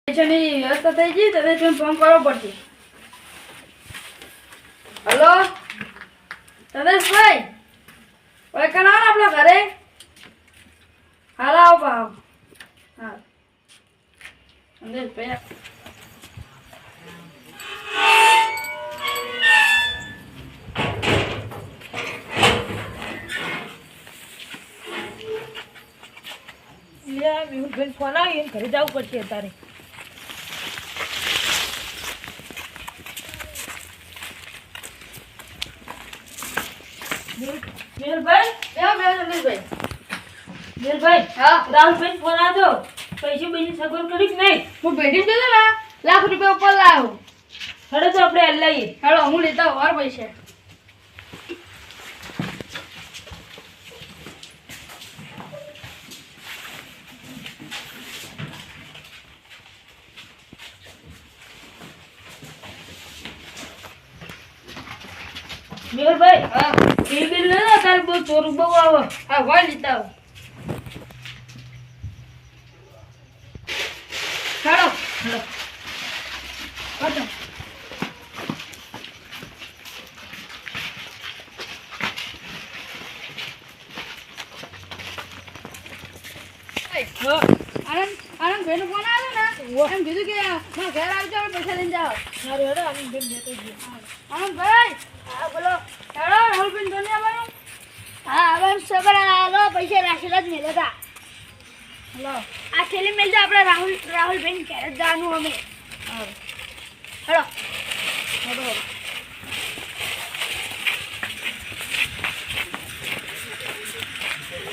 પૈસાની વ્યવસ્થા થઈ ગઈ તો તમે ફોન કરવો પડશે. હલો તદેશભાઈ, કોઈ કના આપણા ઘરે હાલ આવો ભાવ. હા તદેશભાઈ ફોન આવી ઘરે જવું પડશે અત્યારે. રાહુલભાઈ ફોન આવ્યો, પૈસા બીજી સગવડ કરી કે નહીં? હું ભેટી ગયો ને ₹1,00,000 ઉપર લાવ્યો. હેડો તો આપણે હાલ લઈએ. હેડો હું લેતા વાર પૈસા. મેહુલભાઈ, હા બિલ બિલ લે ને, તારે બહુ ચોરું બહુ આવે. હા હોય લેતા આવો. હેડો હેડો. પાછો. હા. આનંદ ભાઈનો ફોન આવ્યો ને, એમ કીધું કે મારા ઘર આવજો, આપણે પૈસા લઈને જાઓ. સારું હેડો, આનંદ બેન જતો જઈએ. આનંદભાઈ હા બોલો. હેડો રાહુલભાઈ ધોની આવવાનું. હા આવવાનું સબર આલો, પૈસા રાખેલા જ મેળ્યા હતા. લો આ થેલી મેળજો, આપણે રાહુલભાઈ ઘરે જ જવાનું અમે. હેડો હેડો.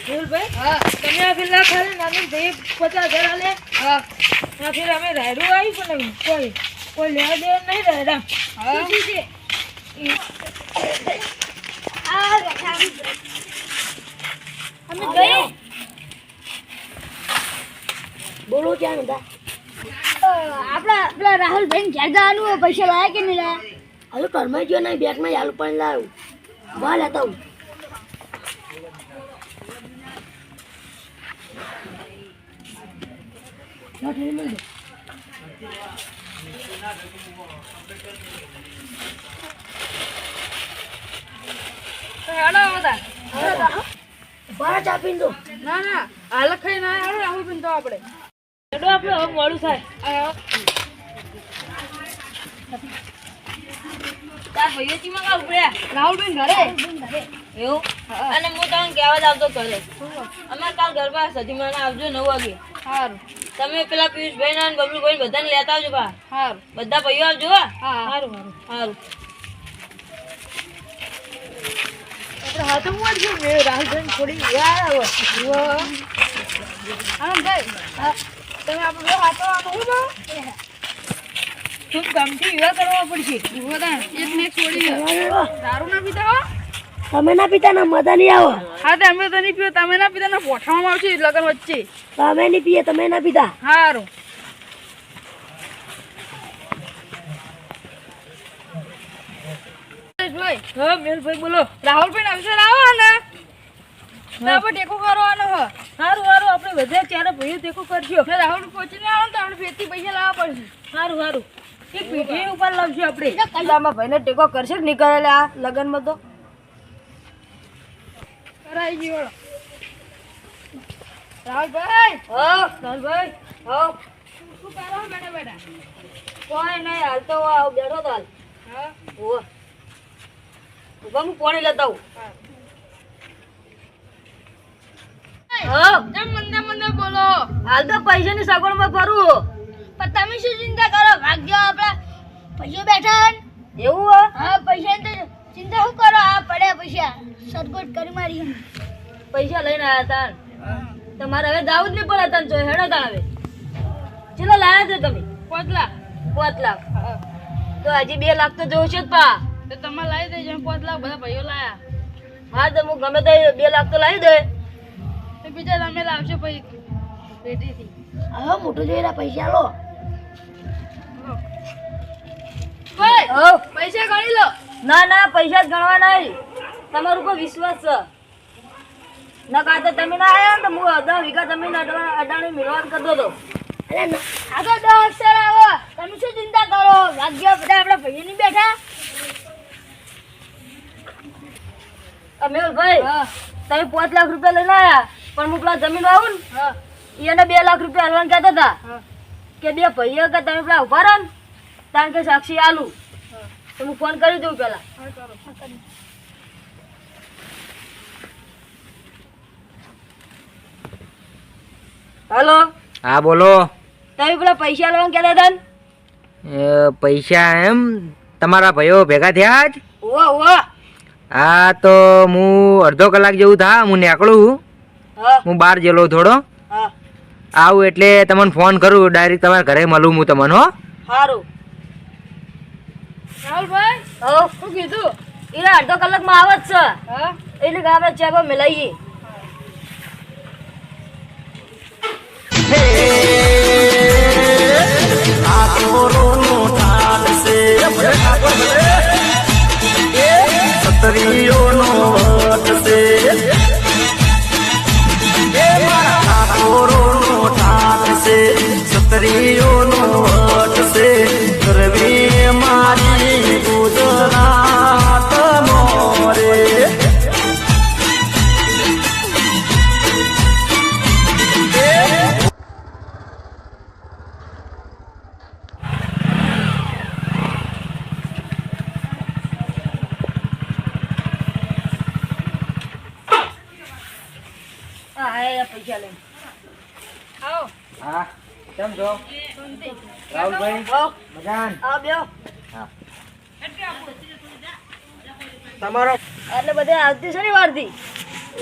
મેહુલભાઈ, હા તમે આ પેલા ખાલી નાની ભાઈ 50,000 આલે. હા આ ફેર અમે રાયડું આવી પણ કોઈ લેવા દેવા નહીં રાયડા. હા અમે ગઈ. બોલો ક્યાં હતા? આપણા પેલા રાહુલભાઈ ઘેર જવાનું, પૈસા લાયા કે નહીં લાયા? હજુ ઘરમાં ગયો નહીં, બેગમાં યાલું પણ લાવ્યું. વાહ લેતા હું. હેડો બધા. બહાર ચા પીને દો. ના ના હાલ ખાઈ ના હેડો રાહુલભાઈ તો આપણે. હેડો આપણે હવે મોડું થાય. તાર ભાઈઓ ચીમાં કા ઉપડ્યા? રાહુલભાઈ ઘરે. એવું? અને હું તમને કહેવા જ આવતો ઘરે. અમારે કાલ ગરબા સતીમાને આવજો 9 વાગે. સારું તમે પેલા પિયુષભાઈ ના બબલુભાઈ બધાને લેતા આવજો બા. સારું. બધા ભાઈઓ આવજો. હા હા સારું સારું સારું. આપણે હાથું મોડ છું મેં રાહુલભાઈ થોડી યાર આનંદભાઈ હા તમે આપણે હાથો આનું તો ખૂબ ગમતી વિવાહ કરવા પડશે. બધા એક ને એક છોડી દારૂ ના પીતા હો. તમે ના પીતા ના મજા નહીં આવે. હા તો અમે તો નહીં પીવો, તમે ના પીતા ના પોઠામાં આવશે લગન વચ્ચે. તમે નહીં પીએ, તમે ના પીતા. સારું હા મેલભાઈ બોલો. રાહુલભાઈ અવસર આવો ને તો આપણે ટેકો કરવાનો હો. સારું સારું, આપણે બધા ચારે ભાઈઓ ટેકો કરજો. રાહુલ પહોંચીને આવો ને તો આપણે ફેરથી પૈસા લાવવા પડશે. સારું સારું, એક પીઠી ઉપર લાવજો આપણે. આમાં ભાઈને ટેકો કરશે કે નહીં કરે આ લગનમાં તો? કરાઈ ગયો રાહુલભાઈ. હા લાલભાઈ. હા શું કરો બેટા બેટા? કોઈ નહીં, હાલ તો બેઠો તો હાલ. હા ઓહ ઉભા, હું પાણી લેતા આવું. હા જેમ મંદે મંદે બોલો. હાલ તો પૈસાની સગવડમાં ફરું. પણ તમે શું ચિંતા કરો, ભાગ્ય આપણા પૈસા બેઠા ને. એવું હો? હા પૈસા તો ચિંતા શું કરો, આ પડ્યા પૈસા સદગોટ કરી મારી. પૈસા લઈને આવ્યા તા. તમારે હવે દાવ જ નહીં પડે તને જો હેડો તા હવે. ચલો લાયા છે તમે 5 લાખ. 5 લાખ. તો હજી 2 લાખ તો જોશે જ પા. તો તમે લાવી દેજો 5 લાખ બધા ભાઈઓ લાયા. હા તો હું ગમે તે 2 લાખ તો લાવી દે. તો બીજા તમે લાવશો પછી પેટીથી. હવે મોટું જોઈને પૈસા લો. ભાઈ હા પૈસા ગણી લો. ના ના, પૈસા જ ગણવા નહીં, તમારા ઉપર વિશ્વાસ છે. નકા તો તમે ના આયા ને તો હું 10 વીઘા જમીન અડાણી મિલવાન કરતો હતો. અરે આ તો 10 અક્ષર આવો. તમે શું ચિંતા કરો? ભાગ્ય બધા આપણા ભાઈઓ નહીં બેઠા. મેહુલભાઈ હા તમે 5 લાખ રૂપિયા લઈને આયા પણ હું પેલા જમીન વાવું ને હા એને 2 લાખ રૂપિયા હાલવાનું કહેતા હતા હા કે બે ભાઈઓ કે તમે પેલા ઉભા રહો ને કારણ કે સાક્ષી આલું તો હું ફોન કરી દઉં પેલા. હેલો હા બોલો. તમે પેલા પૈસા લેવાનું કહેતા હતા ને? પૈસા એમ તમારા ભાઈઓ ભેગા થયા જ? ઓવા હા તો હું અડધો કલાક જેવું થા હું નીકળું. હા હું બહાર ગયેલો થોડો. હા આવું એટલે તમને ફોન કરું ડાયરેક્ટ તમારા ઘરે મળું હું તમને. હો સારું. રાહુલભાઈ હો શું કીધું? એને અડધો કલાકમાં આવે જ છે હા એટલે કે આપણે ચા મિલાઈએ. હા પૈસા લઈને આવો. હા કેમ છો રાહુલભાઈ? હો મજાન? આ બેહો. હા તમારો એટલે બધે આવતી છે ને વારથી.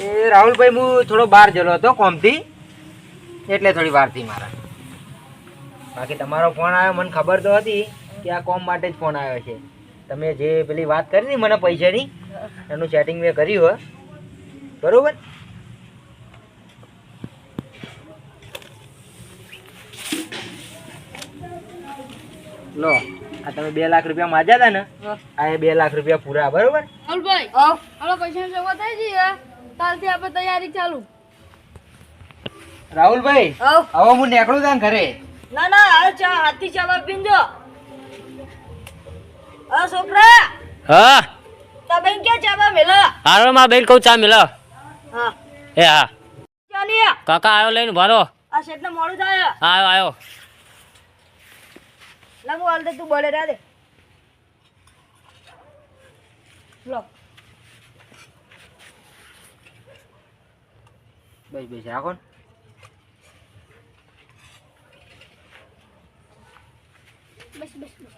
એ રાહુલભાઈ હું થોડો બહાર ગયેલો હતો કોમથી એટલે થોડી વાર થી મારા. બાકી તમારો ફોન આવ્યો મને ખબર તો હતી કે આ કોમ માટે જ ફોન આવ્યો છે. તમે જે પેલી વાત કરી ને મને પૈસાની એનું સેટિંગ મેં કર્યું હો બરોબર. લો આ તમે 2 લાખ રૂપિયા માંગ્યા હતા ને આ 2 લાખ રૂપિયા પૂરા બરોબર. રાહુલભાઈ હો આપણા પૈસાની જગા થઈ ગઈ હે. કાલથી આપણે તૈયારી ચાલુ. રાહુલભાઈ હો હવે હું નીકળું તાં ઘરે. ના ના હાલ ચા હાથથી ચા પીંજો. હા છોકરા હા તમે ક્યાં ચા મેલા? હારો માં બેન કહું ચા મિલો. હા એ હા ચાલીએ કાકા આવ્યો લઈને ભરો. આ શેઠને મોડું થાય. આવ્યો આવ્યો. લાગુ હાલ દે તું બોલે રા દે લો. બસ બસ રાખો ને. બસ બસ બસ.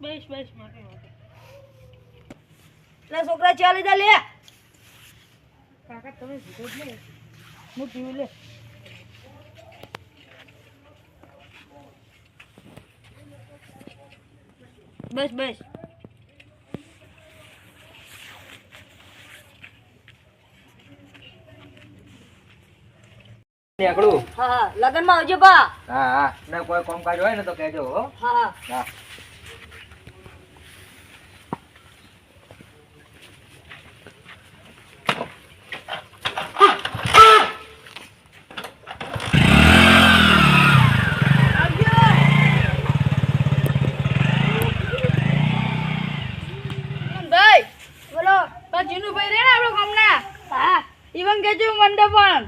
બસ બસ માટે લે છોકરા ચા લીધા લે. કાકા તમે જીતો જ નહીં. હું પીવું લે. બસ બસ નીકળું. હા હા લગનમાં આવજો બા. હા હા ના કોઈ કામકાજ હોય ને તો કહેજો. હો હા હા હા ભાઈ બોલો. તો જીનુભાઈ રે ને આપણો ગામના. હા ઈવન કેજો મંડપ પણ.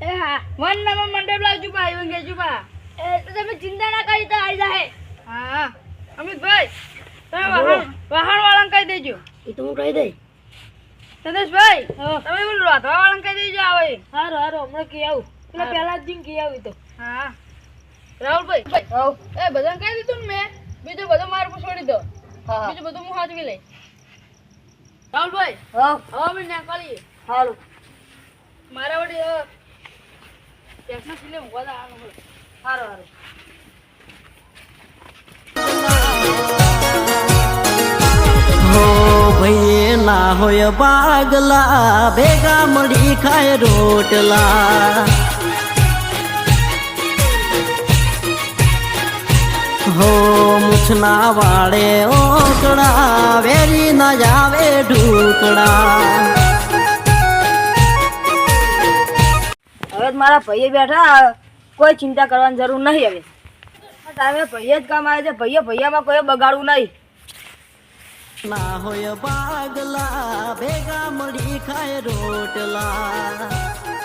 એ હા 1 નંબર મંડપ લાવજો પા. ઈવન કેજો પા. એ તો તમે ચિંતા ના કરી તો આવી જાય. હા અમિતભાઈ તમે વાહણ વાળાને કહી દેજો. એ તો હું કહી દઈ. સંદેશભાઈ તમે બોલો રાધવા વાળાને કહી દેજો આવે. હારું હારું હમણાં કી આવું પેલા પહેલા જ કી આવી તો. હા રાહુલભાઈ હો એ બધાને કહી દીધું ને મેં. બીજું બધું મારું પર છોડી દો. હા બીજું બધું હું હાથવી લઈ. રાહુલભાઈ હો હવે અમે નીકળીએ. હારું મારા વડે ટેક્સના સિલે મૂકવા દા આનો બોલો. હારું હારું હો ભાઈ ના હોય બાગલા ભેગા મળી ખાય રોટલા હો મુછના વાળે ઓકડા વેરી ના જાવે ઢૂકડા. હવે તો મારા ભાઈએ બેઠા, કોઈ ચિંતા કરવાની જરૂર નહીં. હવે ટાઈમે ભાઈએ જ કામ આવે છે. ભૈયામાં કોઈ બગાડવું નહીં. ના હોય બાગલા ભેગા મળી ખાય રોટલા.